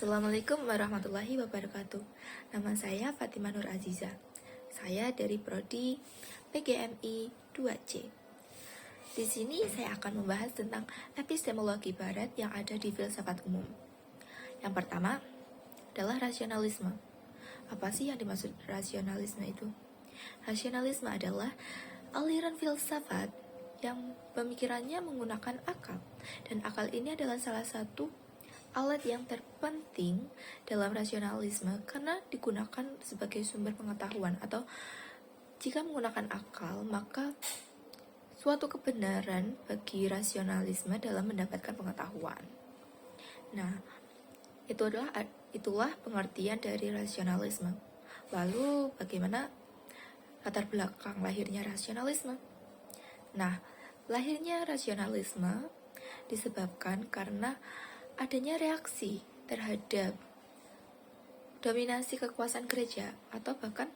Assalamualaikum warahmatullahi wabarakatuh. Nama saya Fatimah Nur Aziza. Saya dari Prodi PGMI 2C. Di sini saya akan membahas tentang epistemologi barat yang ada di filsafat umum. Yang pertama adalah rasionalisme. Apa sih yang dimaksud rasionalisme itu? Rasionalisme adalah aliran filsafat yang pemikirannya menggunakan akal. Dan akal ini adalah salah satu alat yang terpenting dalam rasionalisme karena digunakan sebagai sumber pengetahuan, atau jika menggunakan akal maka suatu kebenaran bagi rasionalisme dalam mendapatkan pengetahuan. Nah, itulah pengertian dari rasionalisme. Lalu bagaimana latar belakang lahirnya rasionalisme? Nah, lahirnya rasionalisme disebabkan karena adanya reaksi terhadap dominasi kekuasaan gereja, atau bahkan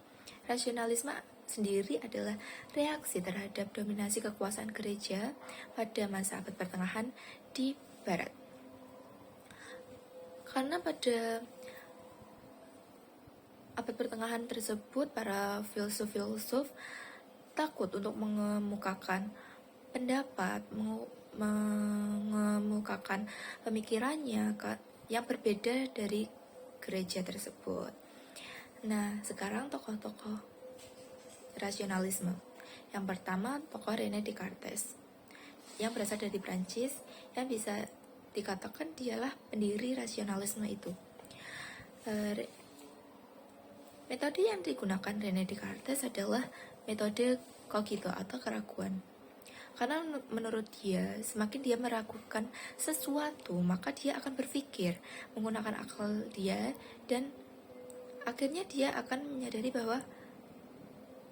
rasionalisme sendiri adalah reaksi terhadap dominasi kekuasaan gereja pada masa abad pertengahan di barat. Karena pada abad pertengahan tersebut para filsuf-filsuf takut untuk mengemukakan pendapat, mengemukakan pemikirannya yang berbeda dari gereja tersebut. Nah, sekarang tokoh-tokoh rasionalisme. Yang pertama, tokoh René Descartes yang berasal dari Prancis, yang bisa dikatakan dialah pendiri rasionalisme itu. Metode yang digunakan René Descartes adalah metode cogito atau keraguan. Karena menurut dia, semakin dia meragukan sesuatu, maka dia akan berpikir menggunakan akal dia, dan akhirnya dia akan menyadari bahwa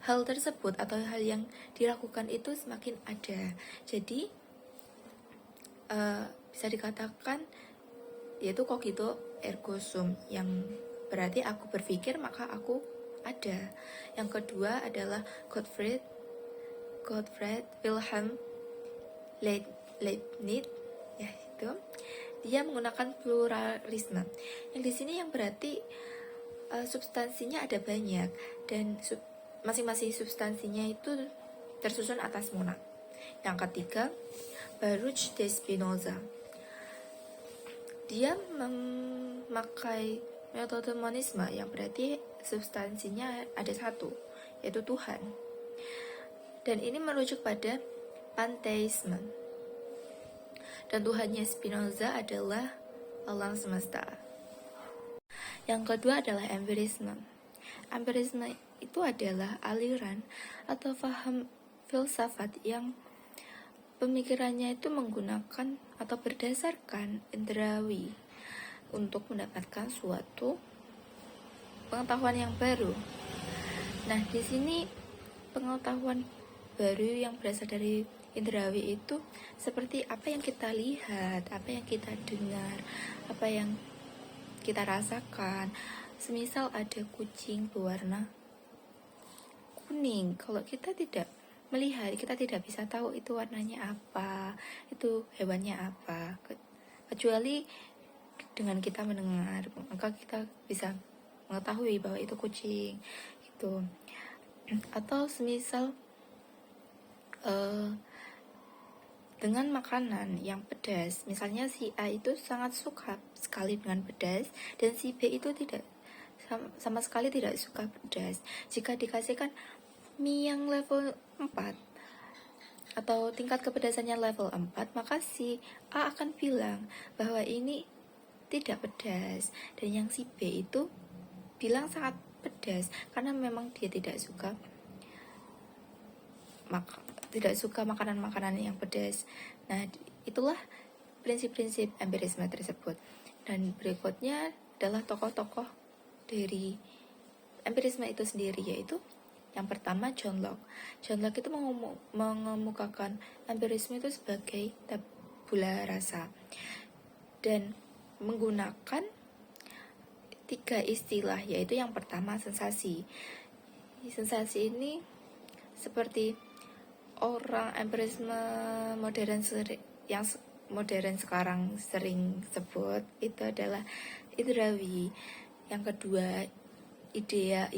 hal tersebut atau hal yang diragukan itu semakin ada. Jadi bisa dikatakan yaitu cogito ergo sum, yang berarti aku berpikir maka aku ada. Yang kedua adalah Gottfried Wilhelm Leibniz, ya itu. Dia menggunakan pluralisme. Yang di sini yang berarti substansinya ada banyak, dan masing-masing substansinya itu tersusun atas monad. Yang ketiga, Baruch de Spinoza. Dia memakai metode monisme, yang berarti substansinya ada satu, yaitu Tuhan. Dan ini merujuk pada panteisme. Dan Tuhannya Spinoza adalah alam semesta. Yang kedua adalah empirisme. Empirisme itu adalah aliran atau paham filsafat yang pemikirannya itu menggunakan atau berdasarkan indrawi untuk mendapatkan suatu pengetahuan yang baru. Nah, di sini pengetahuan baru yang berasal dari indrawi itu seperti apa yang kita lihat, apa yang kita dengar, apa yang kita rasakan. Semisal ada kucing berwarna kuning, kalau kita tidak melihat, kita tidak bisa tahu itu warnanya apa, itu hewannya apa, kecuali dengan kita mendengar, maka kita bisa mengetahui bahwa itu kucing gitu. Atau semisal dengan makanan yang pedas, misalnya si A itu sangat suka sekali dengan pedas, dan si B itu tidak sama sekali tidak suka pedas. Jika dikasihkan mie yang level 4 atau tingkat kepedasannya level 4, maka si A akan bilang bahwa ini tidak pedas, dan yang si B itu bilang sangat pedas karena memang dia tidak suka makanan-makanan yang pedas. Nah, itulah prinsip-prinsip empirisme tersebut. Dan berikutnya adalah tokoh-tokoh dari empirisme itu sendiri, yaitu yang pertama John Locke. John Locke itu mengemukakan empirisme itu sebagai tabula rasa dan menggunakan 3 istilah, yaitu yang pertama sensasi. Sensasi ini seperti orang empirisme modern yang modern sekarang sering sebut, itu adalah indrawi. Yang kedua, idea,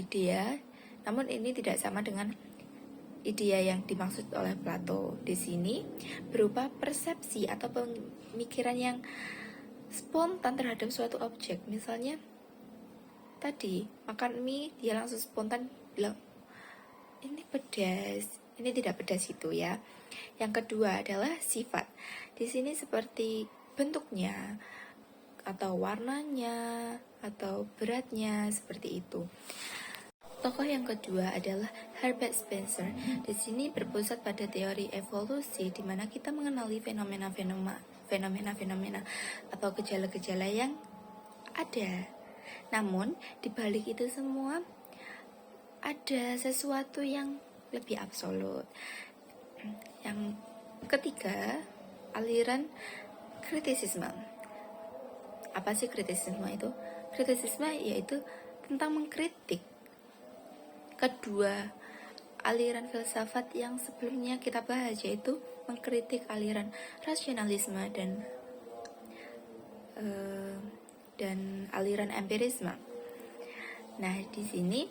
namun ini tidak sama dengan idea yang dimaksud oleh Plato. Di sini berupa persepsi atau pemikiran yang spontan terhadap suatu objek. Misalnya tadi makan mie, dia langsung spontan bilang ini pedas, ini tidak pedas itu ya. Yang kedua adalah sifat. Di sini seperti bentuknya atau warnanya atau beratnya, seperti itu. Tokoh yang kedua adalah Herbert Spencer. Di sini berpusat pada teori evolusi, di mana kita mengenali fenomena-fenomena atau gejala-gejala yang ada. Namun, di balik itu semua ada sesuatu yang lebih absolut. Yang ketiga, aliran kritisisme. Apa sih kritisisme itu? Kritisisme yaitu tentang mengkritik kedua aliran filsafat yang sebelumnya kita bahas, yaitu mengkritik aliran rasionalisme dan aliran empirisme. Nah, di sini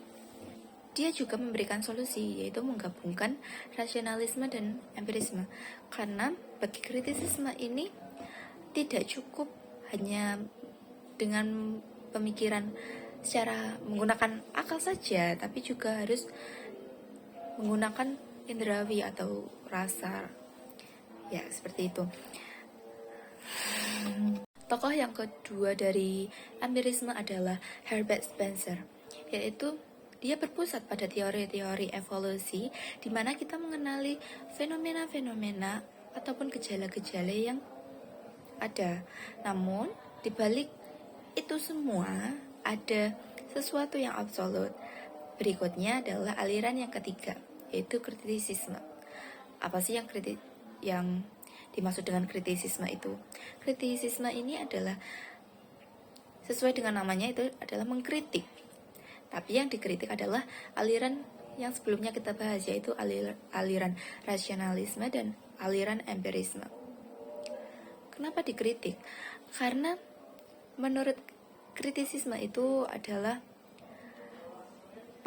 dia juga memberikan solusi, yaitu menggabungkan rasionalisme dan empirisme. Karena bagi kritisisme ini tidak cukup hanya dengan pemikiran secara menggunakan akal saja, tapi juga harus menggunakan indrawi atau rasa. Ya, seperti itu. Tokoh yang kedua dari empirisme adalah Herbert Spencer, yaitu dia berpusat pada teori-teori evolusi, di mana kita mengenali fenomena-fenomena ataupun gejala-gejala yang ada. Namun, di balik itu semua ada sesuatu yang absolut. Berikutnya adalah aliran yang ketiga, yaitu kritisisme. Apa sih yang dimaksud dengan kritisisme itu? Kritisisme ini adalah sesuai dengan namanya, itu adalah mengkritik. Tapi yang dikritik adalah aliran yang sebelumnya kita bahas, yaitu aliran rasionalisme dan aliran empirisme. Kenapa dikritik? Karena menurut kritisisme itu adalah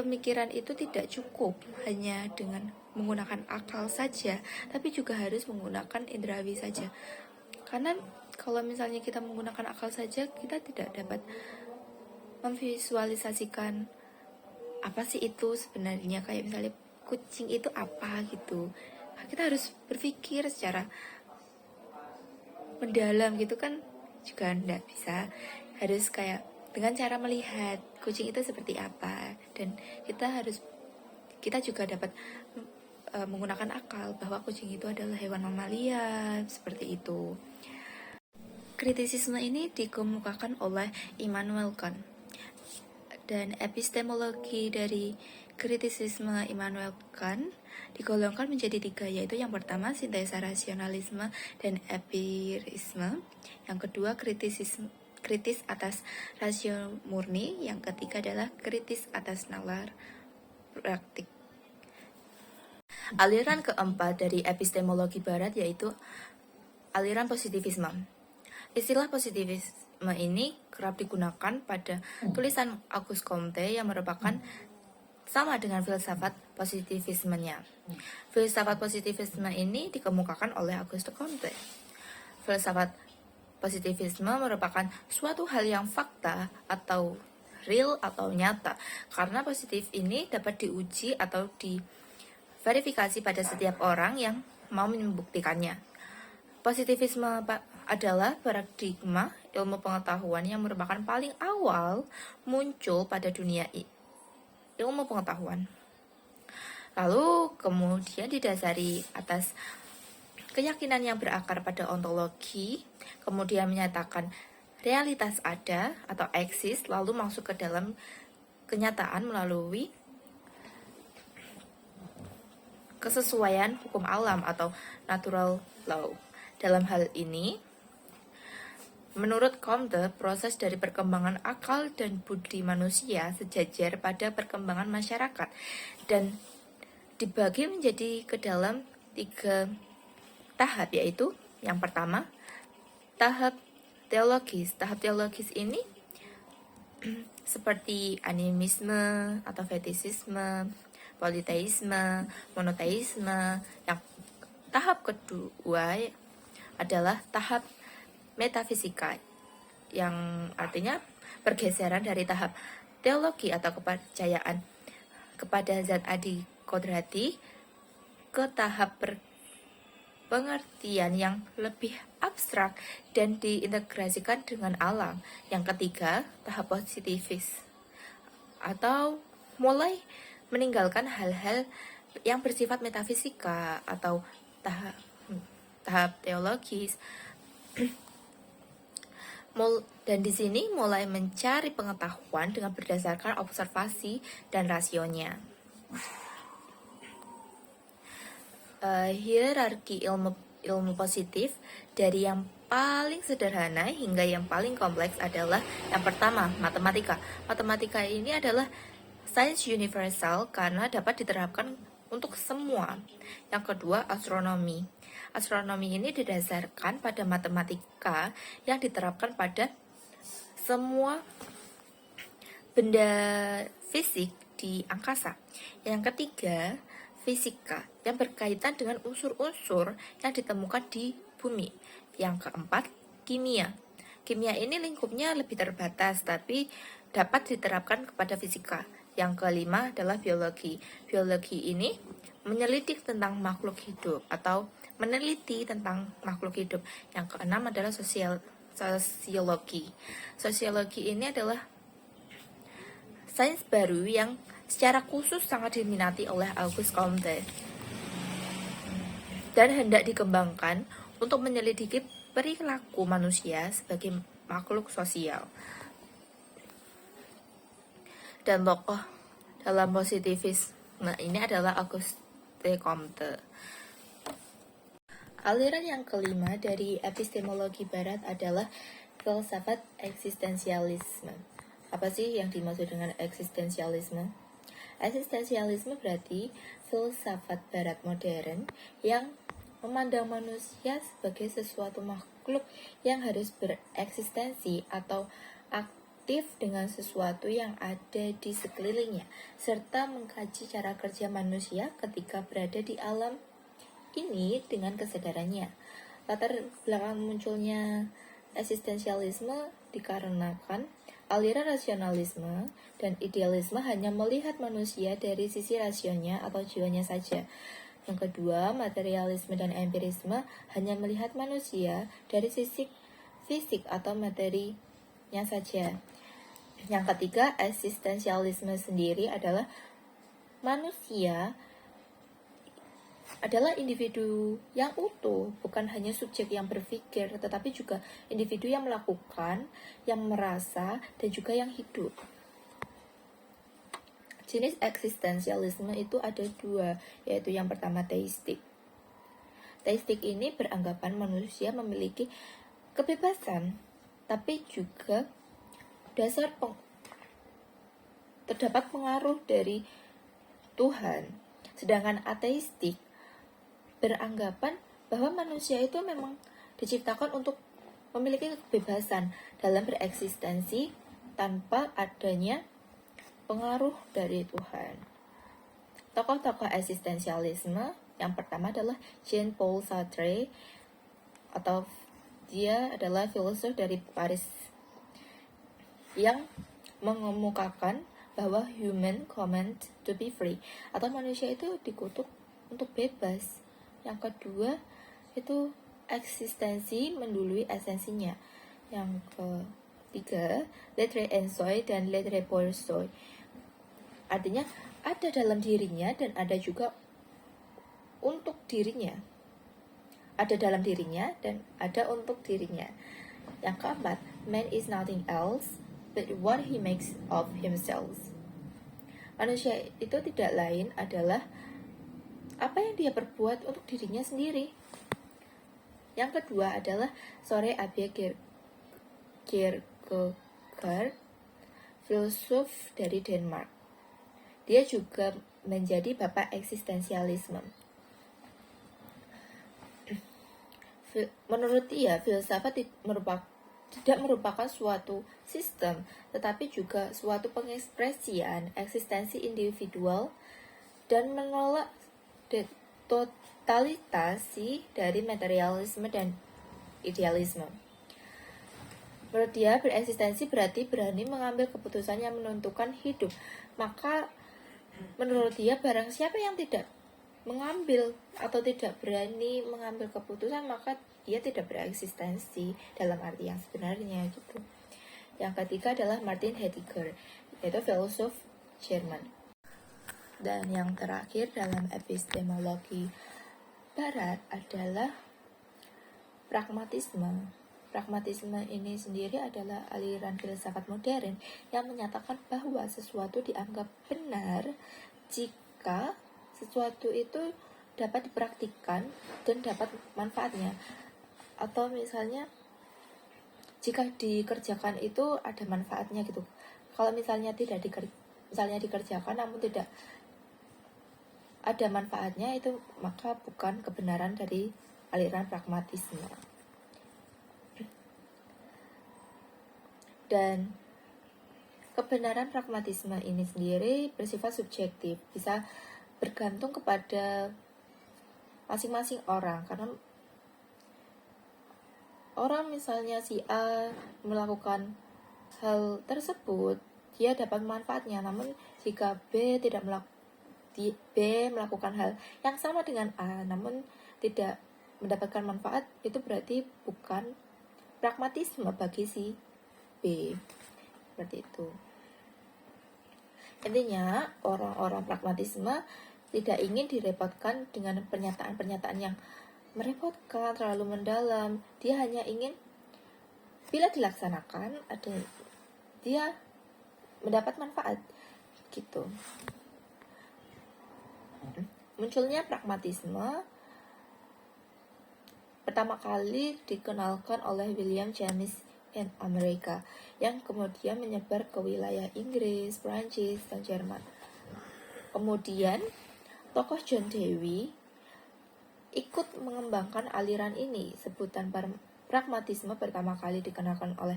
pemikiran itu tidak cukup hanya dengan menggunakan akal saja, tapi juga harus menggunakan indrawi saja. Karena kalau misalnya kita menggunakan akal saja, kita tidak dapat memvisualisasikan apa sih itu sebenarnya, kayak misalnya kucing itu apa gitu. Kita harus berpikir secara mendalam gitu kan, juga tidak bisa. Harus kayak dengan cara melihat kucing itu seperti apa, dan kita juga dapat menggunakan akal bahwa kucing itu adalah hewan mamalia, seperti itu. Kritisisme ini dikemukakan oleh Immanuel Kant, dan epistemologi dari kritisisme Immanuel Kant digolongkan menjadi 3, yaitu yang pertama sintesa rasionalisme dan empirisme, yang kedua kritis atas rasio murni, yang ketiga adalah kritis atas nalar praktik. Aliran keempat dari epistemologi barat yaitu aliran positivisme. Istilah positivisme ini kerap digunakan pada tulisan Auguste Comte yang merupakan sama dengan filsafat positivismenya. Filsafat positivisme ini dikemukakan oleh Auguste Comte. Filsafat positivisme merupakan suatu hal yang fakta atau real atau nyata, karena positif ini dapat diuji atau diverifikasi pada setiap orang yang mau membuktikannya. Positivisme adalah paradigma ilmu pengetahuan yang merupakan paling awal muncul pada dunia ilmu pengetahuan. Lalu kemudian didasari atas keyakinan yang berakar pada ontologi, kemudian menyatakan realitas ada atau eksis, lalu masuk ke dalam kenyataan melalui kesesuaian hukum alam atau natural law. Dalam hal ini, menurut Comte, proses dari perkembangan akal dan budi manusia sejajar pada perkembangan masyarakat dan dibagi menjadi ke dalam 3 tahap, yaitu yang pertama, tahap teologis. Tahap teologis ini seperti animisme atau fetisisme, politeisme, monoteisme. Yang tahap kedua adalah tahap metafisika, yang artinya pergeseran dari tahap teologi atau kepercayaan kepada zat adi kodrati ke tahap pengertian yang lebih abstrak dan diintegrasikan dengan alam. Yang ketiga, tahap positivis atau mulai meninggalkan hal-hal yang bersifat metafisika atau tahap teologis. Dan di sini mulai mencari pengetahuan dengan berdasarkan observasi dan rasionya. Hierarki ilmu positif dari yang paling sederhana hingga yang paling kompleks adalah yang pertama, matematika. Matematika ini adalah sains universal karena dapat diterapkan untuk semua. Yang kedua, astronomi. Astronomi ini didasarkan pada matematika yang diterapkan pada semua benda fisik di angkasa. Yang ketiga, fisika yang berkaitan dengan unsur-unsur yang ditemukan di bumi. Yang keempat, kimia. Kimia ini lingkupnya lebih terbatas tapi dapat diterapkan kepada fisika. Yang kelima adalah biologi. Biologi ini menyelidik tentang makhluk hidup atau meneliti tentang makhluk hidup. Yang keenam adalah sosiologi. Sosiologi ini adalah sains baru yang secara khusus sangat diminati oleh Auguste Comte dan hendak dikembangkan untuk menyelidiki perilaku manusia sebagai makhluk sosial. Dan tokoh dalam positivisme ini adalah Auguste Comte. Aliran yang kelima dari epistemologi barat adalah filsafat eksistensialisme. Apa sih yang dimaksud dengan eksistensialisme? Eksistensialisme berarti filsafat barat modern yang memandang manusia sebagai sesuatu makhluk yang harus bereksistensi atau aktif dengan sesuatu yang ada di sekelilingnya, serta mengkaji cara kerja manusia ketika berada di alam ini dengan kesadarannya. Latar belakang munculnya eksistensialisme dikarenakan aliran rasionalisme dan idealisme hanya melihat manusia dari sisi rasionya atau jiwanya saja. Yang kedua, materialisme dan empirisme hanya melihat manusia dari sisi fisik atau materinya saja. Yang ketiga, eksistensialisme sendiri adalah manusia adalah individu yang utuh, bukan hanya subjek yang berpikir, tetapi juga individu yang melakukan, yang merasa, dan juga yang hidup. Jenis eksistensialisme itu ada dua, yaitu yang pertama teistik. Teistik ini beranggapan manusia memiliki kebebasan, tapi juga terdapat pengaruh dari Tuhan. Sedangkan ateistik beranggapan bahwa manusia itu memang diciptakan untuk memiliki kebebasan dalam bereksistensi tanpa adanya pengaruh dari Tuhan. Tokoh-tokoh eksistensialisme yang pertama adalah Jean-Paul Sartre, atau dia adalah filosof dari Paris yang mengemukakan bahwa human command to be free, atau manusia itu dikutuk untuk bebas. Yang kedua itu eksistensi mendului esensinya. Yang ketiga, l'être en soi dan l'être pour soi. Artinya ada dalam dirinya dan ada juga untuk dirinya. Ada dalam dirinya dan ada untuk dirinya. Yang keempat, man is nothing else but what he makes of himself. Manusia itu tidak lain adalah apa yang dia perbuat untuk dirinya sendiri. Yang kedua adalah Søren Abe Kierkegaard, filsuf dari Denmark. Dia juga menjadi bapak eksistensialisme. Menurut dia, filsafat merupakan tidak merupakan suatu sistem, tetapi juga suatu pengekspresian eksistensi individual dan menolak totalitasi dari materialisme dan idealisme. Menurut dia, bereksistensi berarti berani mengambil keputusan yang menentukan hidup. Maka menurut dia, barang siapa yang tidak mengambil atau tidak berani mengambil keputusan, maka dia tidak bereksistensi dalam arti yang sebenarnya gitu. Yang ketiga adalah Martin Heidegger, yaitu filosof Jerman. Dan yang terakhir dalam epistemologi Barat adalah pragmatisme. Pragmatisme ini sendiri adalah aliran filsafat modern yang menyatakan bahwa sesuatu dianggap benar jika sesuatu itu dapat dipraktikkan dan dapat manfaatnya. Atau misalnya jika dikerjakan itu ada manfaatnya gitu. Kalau misalnya dikerjakan namun tidak ada manfaatnya, itu maka bukan kebenaran dari aliran pragmatisme. Dan kebenaran pragmatisme ini sendiri bersifat subjektif, bisa bergantung kepada masing-masing orang. Karena orang misalnya si A melakukan hal tersebut, dia dapat manfaatnya. Namun jika B melakukan hal yang sama dengan A namun tidak mendapatkan manfaat, itu berarti bukan pragmatisme bagi si B. Seperti itu. Intinya, orang-orang pragmatisme tidak ingin direpotkan dengan pernyataan-pernyataan yang merepotkan, terlalu mendalam. Dia hanya ingin bila dilaksanakan dia mendapat manfaat gitu. Munculnya pragmatisme pertama kali dikenalkan oleh William James in Amerika, yang kemudian menyebar ke wilayah Inggris, Prancis, dan Jerman. Kemudian tokoh John Dewey ikut mengembangkan aliran ini. Sebutan pragmatisme pertama kali dikenalkan oleh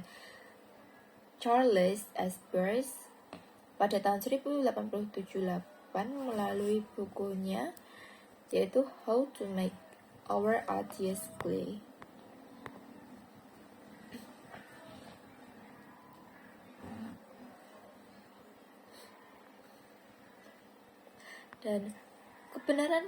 Charles S. Peirce pada tahun 1878 melalui bukunya yaitu How to Make Our Ideas Clear. Dan kebenaran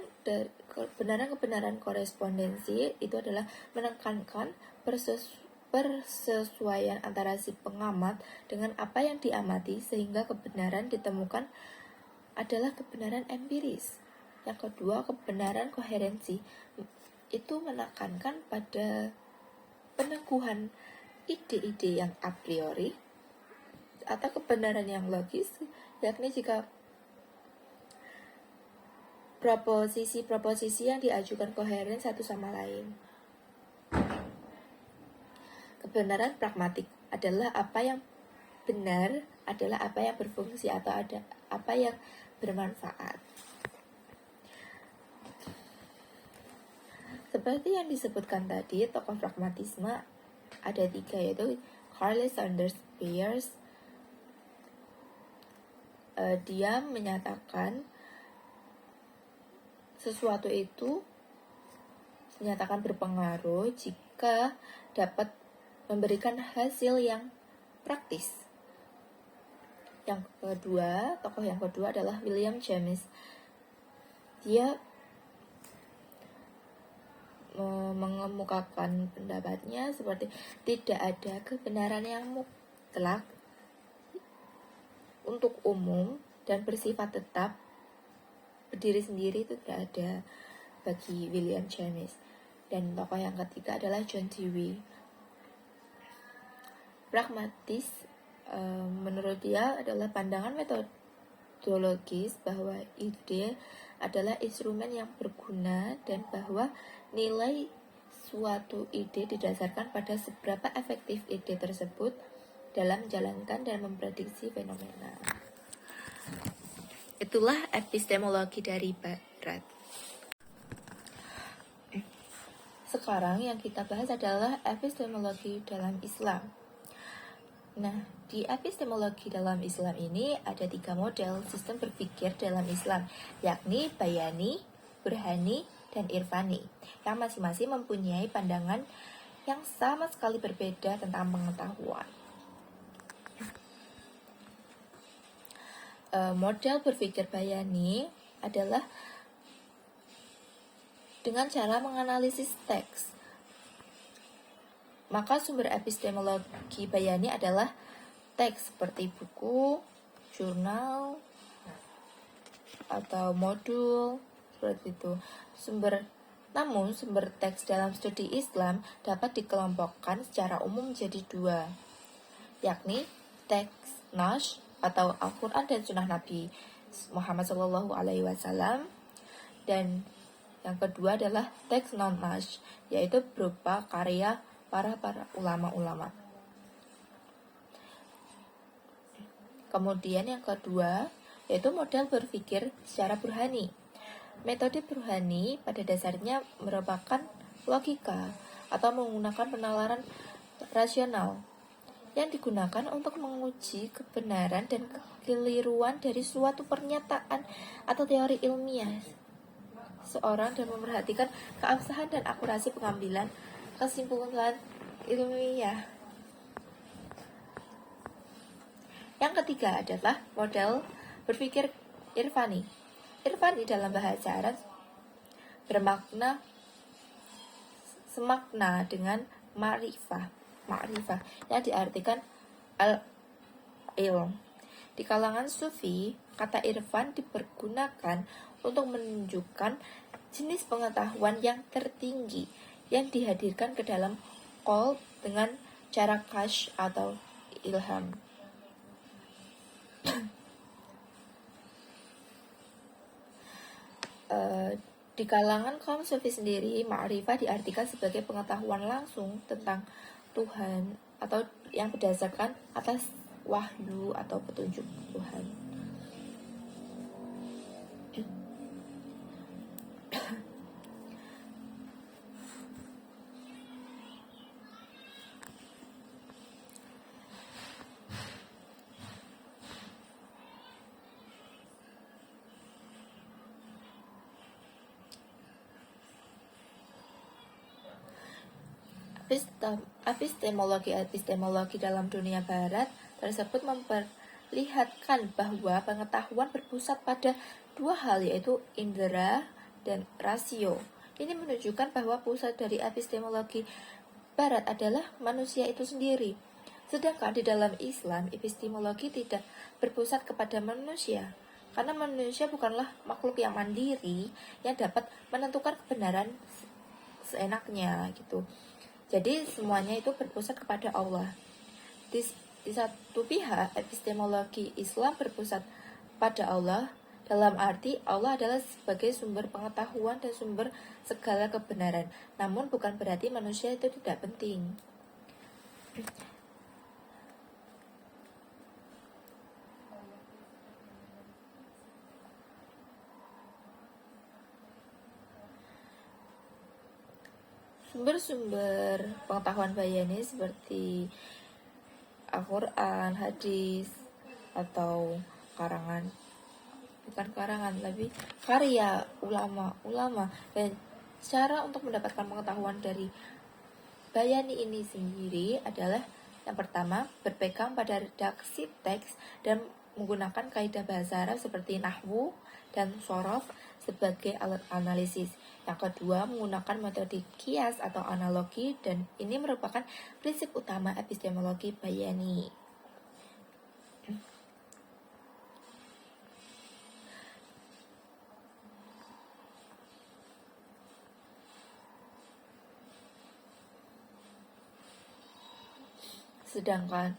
korespondensi itu adalah menekankan persesuaian antara si pengamat dengan apa yang diamati, sehingga kebenaran ditemukan adalah kebenaran empiris. Yang kedua, kebenaran koherensi itu menekankan pada peneguhan ide-ide yang a priori atau kebenaran yang logis, yakni jika proposisi yang diajukan koheren satu sama lain. Kebenaran pragmatik adalah apa yang benar, adalah apa yang berfungsi atau ada apa yang bermanfaat. Seperti yang disebutkan tadi, tokoh pragmatisme ada 3, yaitu Charles Sanders Peirce. Dia menyatakan sesuatu itu dinyatakan berpengaruh jika dapat memberikan hasil yang praktis. Tokoh yang kedua adalah William James. Dia mengemukakan pendapatnya seperti tidak ada kebenaran yang mutlak untuk umum dan bersifat tetap berdiri sendiri, itu tidak ada bagi William James. Dan tokoh yang ketiga adalah John Dewey. Pragmatis menurut dia adalah pandangan metodologis bahwa ide adalah instrumen yang berguna dan bahwa nilai suatu ide didasarkan pada seberapa efektif ide tersebut dalam menjalankan dan memprediksi fenomena. Itulah epistemologi dari Barat. Sekarang yang kita bahas adalah epistemologi dalam Islam. Nah, di epistemologi dalam Islam ini ada 3 model sistem berpikir dalam Islam, yakni Bayani, Burhani, dan Irfani, yang masing-masing mempunyai pandangan yang sama sekali berbeda tentang pengetahuan. Model berpikir Bayani adalah dengan cara menganalisis teks. Maka sumber epistemologi Bayani adalah teks seperti buku, jurnal, atau modul, seperti itu. Namun sumber teks dalam studi Islam dapat dikelompokkan secara umum menjadi 2, yakni teks Nash atau Al-Quran dan Sunnah Nabi Muhammad SAW, dan yang kedua adalah teks non-Nash, yaitu berupa karya para ulama-ulama. Kemudian yang kedua yaitu model berpikir secara burhani. Metode burhani pada dasarnya merupakan logika atau menggunakan penalaran rasional yang digunakan untuk menguji kebenaran dan kekeliruan dari suatu pernyataan atau teori ilmiah seorang dan memperhatikan keabsahan dan akurasi pengambilan kesimpulan ilmiah. Yang ketiga adalah model berpikir Irfani. Irfani dalam bahasa Arab bermakna semakna dengan ma'rifah yang diartikan al-ilm. Di kalangan sufi, kata irfan dipergunakan untuk menunjukkan jenis pengetahuan yang tertinggi yang dihadirkan ke dalam qalb dengan cara kash atau ilham. Di kalangan kaum sufi sendiri, ma'rifah diartikan sebagai pengetahuan langsung tentang Tuhan atau yang berdasarkan atas wahyu atau petunjuk Tuhan. Epistemologi dalam dunia barat tersebut memperlihatkan bahwa pengetahuan berpusat pada 2 hal, yaitu indera dan rasio. Ini menunjukkan bahwa pusat dari epistemologi barat adalah manusia itu sendiri. Sedangkan di dalam Islam, epistemologi tidak berpusat kepada manusia, karena manusia bukanlah makhluk yang mandiri yang dapat menentukan kebenaran seenaknya gitu. Jadi semuanya itu berpusat kepada Allah. Di satu pihak, epistemologi Islam berpusat pada Allah, dalam arti Allah adalah sebagai sumber pengetahuan dan sumber segala kebenaran. Namun bukan berarti manusia itu tidak penting. Sumber-sumber pengetahuan bayani seperti Al-Quran, hadis, atau lebih karya ulama, dan cara untuk mendapatkan pengetahuan dari bayani ini sendiri adalah yang pertama, berpegang pada redaksi teks dan menggunakan kaidah bahasa Arab seperti nahwu dan shorof sebagai alat analisis. Yang kedua, menggunakan metode kias atau analogi, dan ini merupakan prinsip utama epistemologi bayani. Sedangkan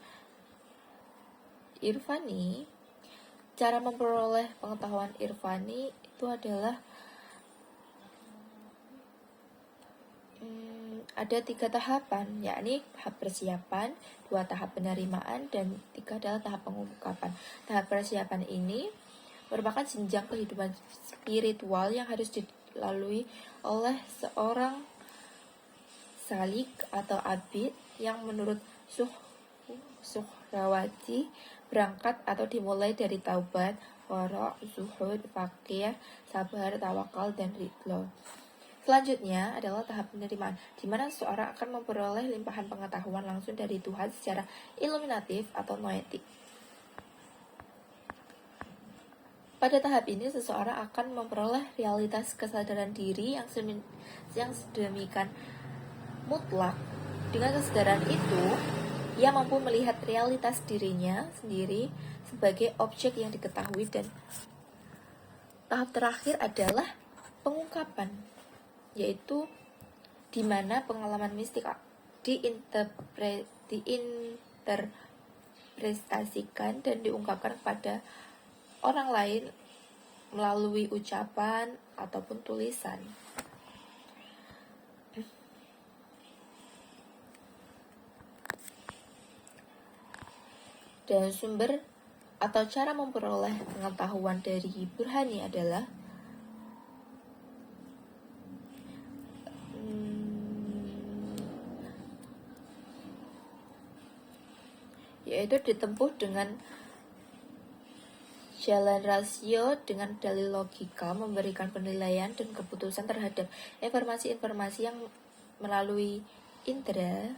Irfani, cara memperoleh pengetahuan Irfani itu adalah ada 3 tahapan, yakni tahap persiapan, 2 tahap penerimaan, dan 3 adalah tahap pengungkapan. Tahap persiapan ini merupakan jenjang kehidupan spiritual yang harus dilalui oleh seorang salik atau abid yang menurut Suhrawati berangkat atau dimulai dari taubat, wara', zuhud, fakir, sabar, tawakal, dan ridho. Selanjutnya adalah tahap penerimaan, di mana seseorang akan memperoleh limpahan pengetahuan langsung dari Tuhan secara iluminatif atau noetik. Pada tahap ini, seseorang akan memperoleh realitas kesadaran diri yang sedemikian mutlak. Dengan kesadaran itu, ia mampu melihat realitas dirinya sendiri sebagai objek yang diketahui, dan tahap terakhir adalah pengungkapan, yaitu di mana pengalaman mistik diinterpretasikan dan diungkapkan kepada orang lain melalui ucapan ataupun tulisan. Dan sumber atau cara memperoleh pengetahuan dari Burhani adalah yaitu ditempuh dengan jalan rasio dengan dalil logika, memberikan penilaian dan keputusan terhadap informasi-informasi yang melalui indera.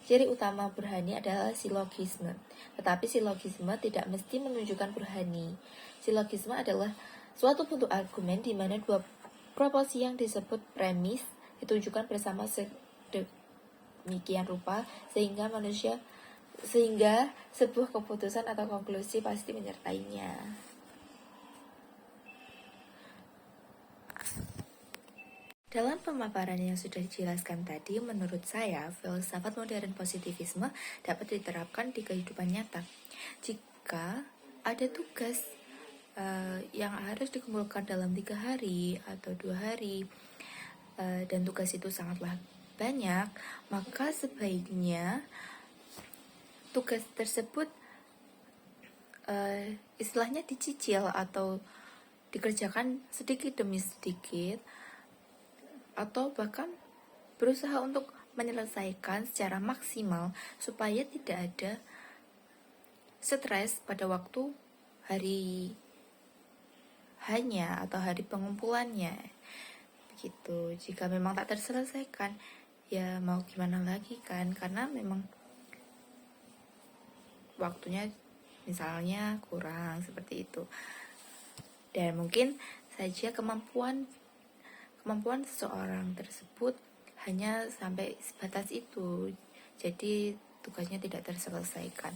Ciri utama Burhani adalah silogisme, tetapi silogisme tidak mesti menunjukkan Burhani. Silogisme adalah suatu bentuk argumen di mana dua proporsi yang disebut premis ditunjukkan bersama sedemikian rupa sehingga sebuah keputusan atau konklusi pasti menyertainya. Dalam pemaparan yang sudah dijelaskan tadi, menurut saya, filsafat modern positivisme dapat diterapkan di kehidupan nyata. Jika ada tugas yang harus dikumpulkan dalam 3 hari atau 2 hari, dan tugas itu sangatlah banyak, maka sebaiknya tugas tersebut istilahnya dicicil atau dikerjakan sedikit demi sedikit, atau bahkan berusaha untuk menyelesaikan secara maksimal supaya tidak ada stres pada waktu hari hanya atau hari pengumpulannya. Begitu. Jika memang tak terselesaikan, ya mau gimana lagi kan, karena memang waktunya misalnya kurang seperti itu. Dan mungkin saja kemampuan seseorang tersebut hanya sampai sebatas itu, jadi tugasnya tidak terselesaikan.